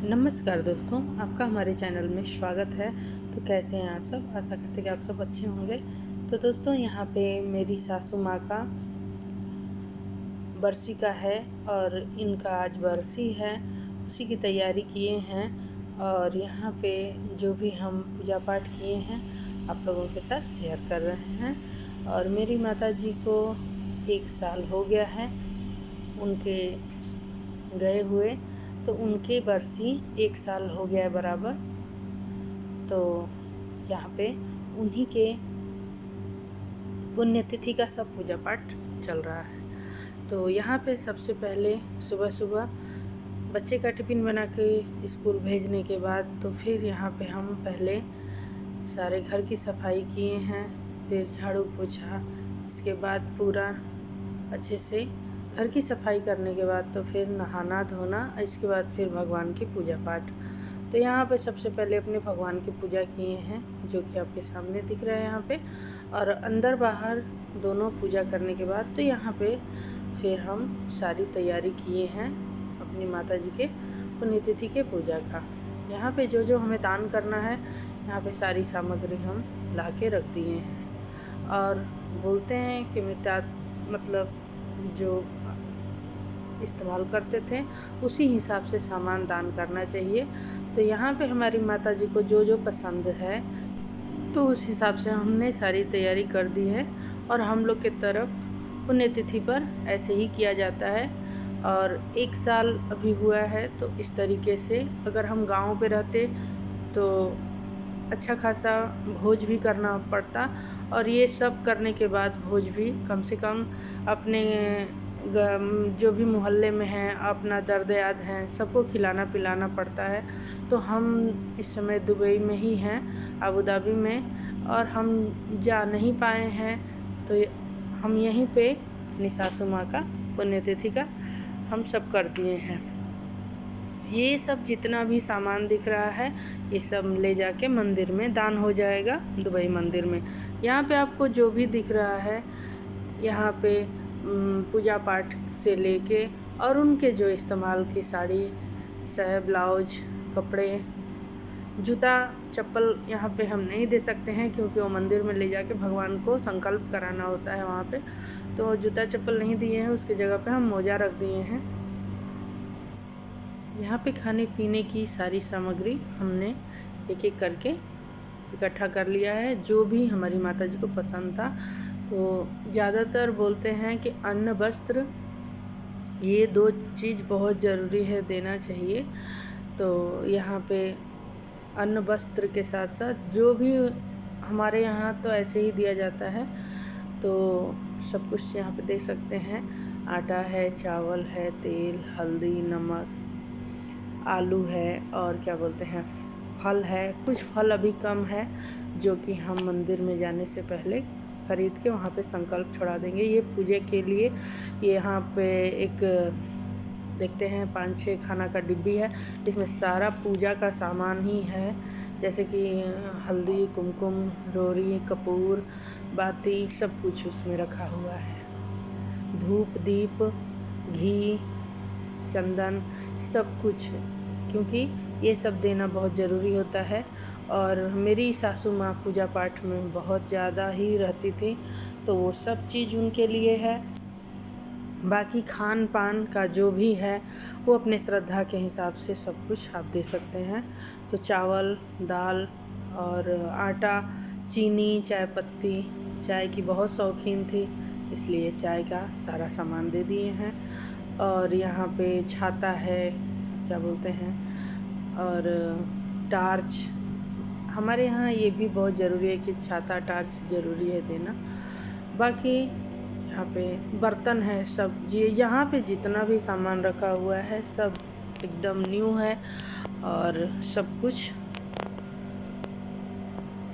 नमस्कार दोस्तों, आपका हमारे चैनल में स्वागत है। तो कैसे हैं आप सब? आशा करते हैं कि आप सब अच्छे होंगे। तो दोस्तों, यहाँ पे मेरी सासू माँ का बरसी का है और इनका आज बरसी है, उसी की तैयारी किए हैं। और यहाँ पे जो भी हम पूजा पाठ किए हैं आप लोगों के साथ शेयर कर रहे हैं। और मेरी माता जी को 1 साल हो गया है उनके गए हुए, तो उनके बरसी 1 साल हो गया है बराबर। तो यहाँ पे उन्हीं के पुण्यतिथि का सब पूजा पाठ चल रहा है। तो यहाँ पे सबसे पहले सुबह सुबह बच्चे का टिफ़िन बना के स्कूल भेजने के बाद तो फिर यहाँ पे हम पहले सारे घर की सफाई किए हैं, फिर झाड़ू पोछा, इसके बाद पूरा अच्छे से घर की सफाई करने के बाद तो फिर नहाना धोना, इसके बाद फिर भगवान की पूजा पाठ। तो यहाँ पे सबसे पहले अपने भगवान की पूजा किए हैं, जो कि आपके सामने दिख रहा है यहाँ पे। और अंदर बाहर दोनों पूजा करने के बाद तो यहाँ पे फिर हम सारी तैयारी किए हैं अपनी माता जी के पुण्यतिथि के पूजा का। यहाँ पे जो जो हमें दान करना है, यहाँ पे सारी सामग्री हम ला के रख दिए हैं। और बोलते हैं कि मतलब जो इस्तेमाल करते थे उसी हिसाब से सामान दान करना चाहिए। तो यहाँ पे हमारी माता जी को जो जो पसंद है तो उस हिसाब से हमने सारी तैयारी कर दी है। और हम लोग के तरफ पुण्यतिथि पर ऐसे ही किया जाता है। और 1 साल अभी हुआ है, तो इस तरीके से अगर हम गांव पे रहते तो अच्छा खासा भोज भी करना पड़ता। और ये सब करने के बाद भोज भी कम से कम अपने जो भी मोहल्ले में हैं, अपना दर्द याद हैं, सबको खिलाना पिलाना पड़ता है। तो हम इस समय दुबई में ही हैं, अबू धाबी में, और हम जा नहीं पाए हैं। तो हम यहीं पे अपनी सासू माँ का पुण्यतिथि का हम सब कर दिए हैं। ये सब जितना भी सामान दिख रहा है ये सब ले जाके मंदिर में दान हो जाएगा, दुबई मंदिर में। यहाँ पे आपको जो भी दिख रहा है, यहाँ पे पूजा पाठ से लेके और उनके जो इस्तेमाल की साड़ी चाहे ब्लाउज, कपड़े, जूता चप्पल यहाँ पे हम नहीं दे सकते हैं, क्योंकि वो मंदिर में ले जाके भगवान को संकल्प कराना होता है वहाँ पे। तो जूता चप्पल नहीं दिए हैं, उसकी जगह पे हम मोजा रख दिए हैं। यहाँ पे खाने पीने की सारी सामग्री हमने एक एक करके इकट्ठा कर लिया है, जो भी हमारी माता जी को पसंद था। तो ज़्यादातर बोलते हैं कि अन्न वस्त्र, ये 2 चीज़ बहुत ज़रूरी है, देना चाहिए। तो यहाँ पे अन्न वस्त्र के साथ साथ जो भी हमारे यहाँ तो ऐसे ही दिया जाता है। तो सब कुछ यहाँ पे देख सकते हैं, आटा है, चावल है, तेल, हल्दी, नमक, आलू है, और क्या बोलते हैं, फल है। कुछ फल अभी कम है, जो कि हम मंदिर में जाने से पहले ख़रीद के वहाँ पे संकल्प छोड़ा देंगे। ये पूजा के लिए यहाँ पे एक देखते हैं 5-6 खाना का डिब्बी है, जिसमें सारा पूजा का सामान ही है, जैसे कि हल्दी, कुमकुम, रोरी, कपूर, बाती, सब कुछ उसमें रखा हुआ है। धूप, दीप, घी, चंदन, सब कुछ, क्योंकि ये सब देना बहुत ज़रूरी होता है। और मेरी सासू माँ पूजा पाठ में बहुत ज़्यादा ही रहती थी, तो वो सब चीज़ उनके लिए है। बाकी खान पान का जो भी है वो अपने श्रद्धा के हिसाब से सब कुछ आप दे सकते हैं। तो चावल, दाल और आटा, चीनी, चाय पत्ती, चाय की बहुत शौकीन थी, इसलिए चाय का सारा सामान दे दिए हैं। और यहाँ पे छाता है, क्या बोलते हैं, और टार्च, हमारे यहाँ ये भी बहुत ज़रूरी है कि छाता टार्च ज़रूरी है देना। बाकी यहाँ पे बर्तन है, सब यहाँ पे जितना भी सामान रखा हुआ है सब एकदम न्यू है, और सब कुछ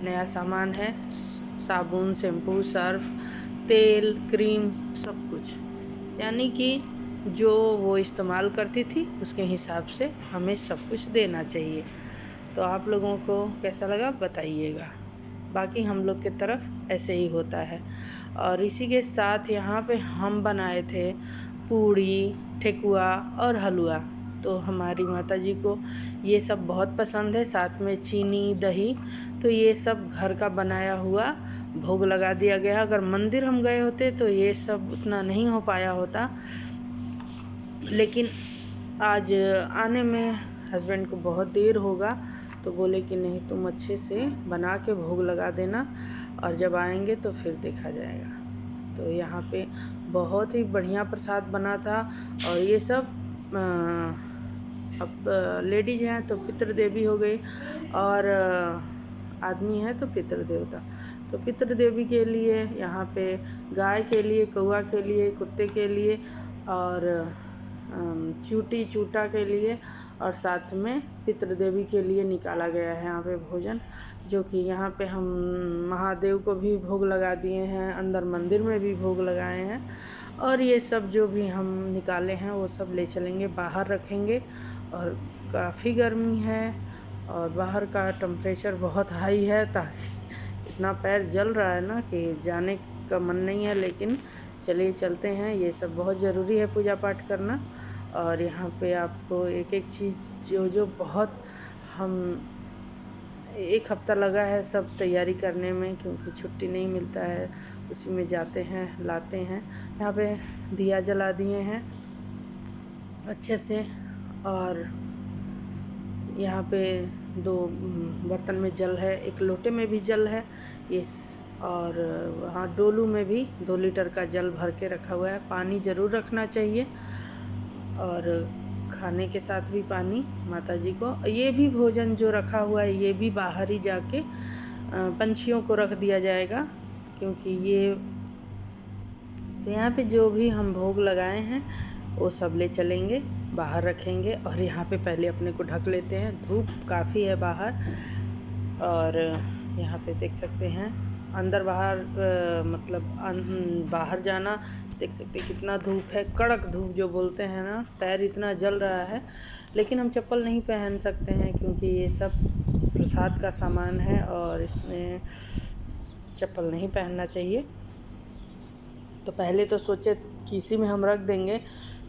नया सामान है। साबुन, शैम्पू, सर्फ, तेल, क्रीम, सब कुछ, यानी कि जो वो इस्तेमाल करती थी उसके हिसाब से हमें सब कुछ देना चाहिए। तो आप लोगों को कैसा लगा बताइएगा। बाकी हम लोग के तरफ ऐसे ही होता है। और इसी के साथ यहाँ पे हम बनाए थे पूड़ी, ठेकुआ और हलवा। तो हमारी माता जी को ये सब बहुत पसंद है, साथ में चीनी दही। तो ये सब घर का बनाया हुआ भोग लगा दिया गया। अगर मंदिर हम गए होते तो ये सब उतना नहीं हो पाया होता, लेकिन आज आने में हस्बैंड को बहुत देर होगा, तो बोले कि नहीं तुम अच्छे से बना के भोग लगा देना, और जब आएंगे तो फिर देखा जाएगा। तो यहाँ पे बहुत ही बढ़िया प्रसाद बना था। और ये सब अब लेडीज हैं तो पितृ देवी हो गई, और आदमी है तो पितृ देवता। तो पितृ देवी के लिए यहाँ पे गाय के लिए, कौवा के लिए, कुत्ते के लिए, और चूटी चूटा के लिए, और साथ में पितृदेवी के लिए निकाला गया है यहाँ पे भोजन, जो कि यहाँ पे हम महादेव को भी भोग लगा दिए हैं, अंदर मंदिर में भी भोग लगाए हैं। और ये सब जो भी हम निकाले हैं वो सब ले चलेंगे, बाहर रखेंगे। और काफ़ी गर्मी है और बाहर का टेम्परेचर बहुत हाई है, ताकि इतना पैर जल रहा है ना कि जाने का मन नहीं है, लेकिन चलिए चलते हैं। ये सब बहुत ज़रूरी है पूजा पाठ करना। और यहाँ पे आपको एक एक चीज़ जो बहुत हम 1 हफ्ता लगा है सब तैयारी करने में, क्योंकि छुट्टी नहीं मिलता है, उसी में जाते हैं लाते हैं। यहाँ पे दिया जला दिए हैं अच्छे से, और यहाँ पे 2 बर्तन में जल है, 1 लोटे में भी जल है और वहाँ डोलू में भी 2 लीटर का जल भर के रखा हुआ है। पानी ज़रूर रखना चाहिए, और खाने के साथ भी पानी माता जी को। ये भी भोजन जो रखा हुआ है ये भी बाहर ही जाके पंछियों को रख दिया जाएगा, क्योंकि ये तो यहाँ पे जो भी हम भोग लगाए हैं वो सब ले चलेंगे, बाहर रखेंगे। और यहाँ पे पहले अपने को ढक लेते हैं, धूप काफ़ी है बाहर। और यहाँ पे देख सकते हैं अंदर बाहर मतलब बाहर जाना, देख सकते हैं कितना धूप है, कड़क धूप जो बोलते हैं ना, पैर इतना जल रहा है। लेकिन हम चप्पल नहीं पहन सकते हैं, क्योंकि ये सब प्रसाद का सामान है और इसमें चप्पल नहीं पहनना चाहिए। तो पहले तो सोचे कि इसी में हम रख देंगे,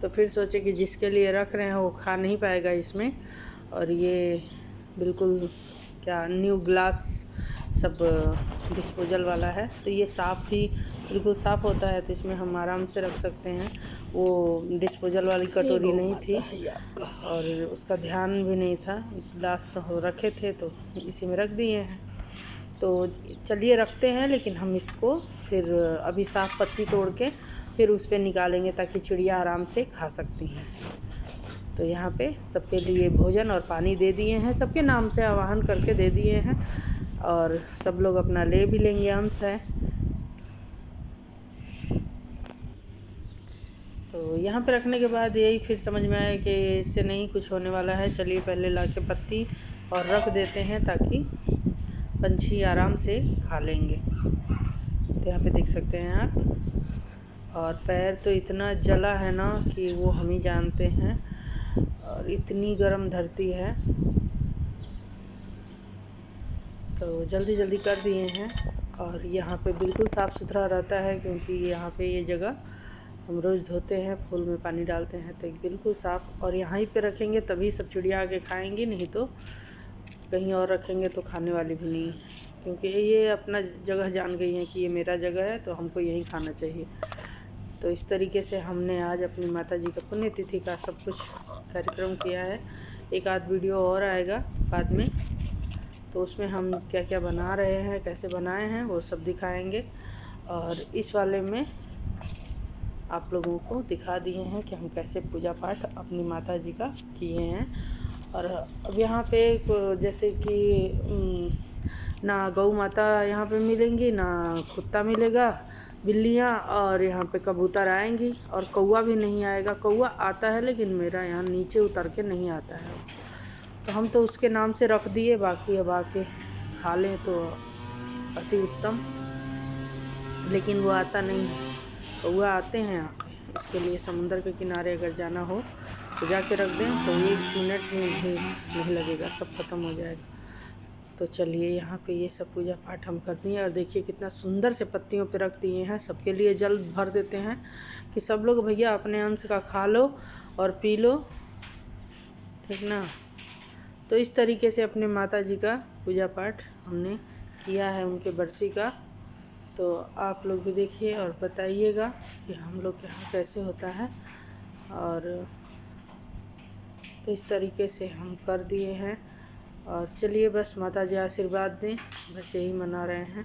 तो फिर सोचे कि जिसके लिए रख रहे हैं वो खा नहीं पाएगा इसमें। और ये बिल्कुल क्या न्यू ग्लास सब डिस्पोजल वाला है, तो ये साफ़ ही बिल्कुल साफ़ होता है, तो इसमें हम आराम से रख सकते हैं। वो डिस्पोजल वाली कटोरी नहीं थी और उसका ध्यान भी नहीं था, ग्लास तो रखे थे तो इसी में रख दिए हैं। तो चलिए रखते हैं, लेकिन हम इसको फिर अभी साफ़ पत्ती तोड़ के फिर उस पर निकालेंगे, ताकि चिड़िया आराम से खा सकती हैं। तो यहाँ पे सबके लिए भोजन और पानी दे दिए हैं, सबके नाम से आवाहन करके दे दिए हैं, और सब लोग अपना ले भी लेंगे, अंश है। तो यहाँ पे रखने के बाद यही फिर समझ में आया कि इससे नहीं कुछ होने वाला है। चलिए पहले ला के पत्ती और रख देते हैं, ताकि पंछी आराम से खा लेंगे। तो यहाँ पे देख सकते हैं आप, और पैर तो इतना जला है ना कि वो हम ही जानते हैं, और इतनी गर्म धरती है। तो जल्दी जल्दी कर दिए हैं। और यहाँ पे बिल्कुल साफ़ सुथरा रहता है, क्योंकि यहाँ पे ये जगह हम रोज़ धोते हैं, फूल में पानी डालते हैं, तो बिल्कुल साफ़। और यहाँ ही पे रखेंगे तभी सब चिड़िया आके खाएंगी, नहीं तो कहीं और रखेंगे तो खाने वाली भी नहीं है, क्योंकि ये अपना जगह जान गई हैं कि ये मेरा जगह है, तो हमको यहीं खाना चाहिए। तो इस तरीके से हमने आज अपनी माता जी का पुण्यतिथि का सब कुछ कार्यक्रम किया है। एक आध वीडियो और आएगा बाद में, तो उसमें हम क्या क्या बना रहे हैं, कैसे बनाए हैं, वो सब दिखाएंगे। और इस वाले में आप लोगों को दिखा दिए हैं कि हम कैसे पूजा पाठ अपनी माता जी का किए हैं। और अब यहाँ पे जैसे कि ना गौ माता यहाँ पे मिलेंगी, ना कुत्ता मिलेगा, बिल्लियाँ, और यहाँ पे कबूतर आएंगी, और कौवा भी नहीं आएगा। कौवा आता है लेकिन मेरा यहाँ नीचे उतर के नहीं आता है, तो हम तो उसके नाम से रख दिए, बाकी अब आके खा लें तो अति उत्तम। लेकिन वो आता नहीं, कौवा आते हैं यहाँ पे। इसके लिए समुंदर के किनारे अगर जाना हो तो जाके रख दें, तो 1 मिनट में भी नहीं लगेगा, सब खत्म हो जाएगा। तो चलिए यहाँ पे ये सब पूजा पाठ हम कर दिए, और देखिए कितना सुंदर से पत्तियों पे रख दिए हैं। सबके लिए जल भर देते हैं कि सब लोग भैया अपने अंश का खा लो और पी लो, ठीक ना। तो इस तरीके से अपने माता जी का पूजा पाठ हमने किया है उनके बरसी का। तो आप लोग भी देखिए और बताइएगा कि हम लोग के यहाँ कैसे होता है। और तो इस तरीके से हम कर दिए हैं। और चलिए बस माता जी आशीर्वाद दें, बस यही मना रहे हैं।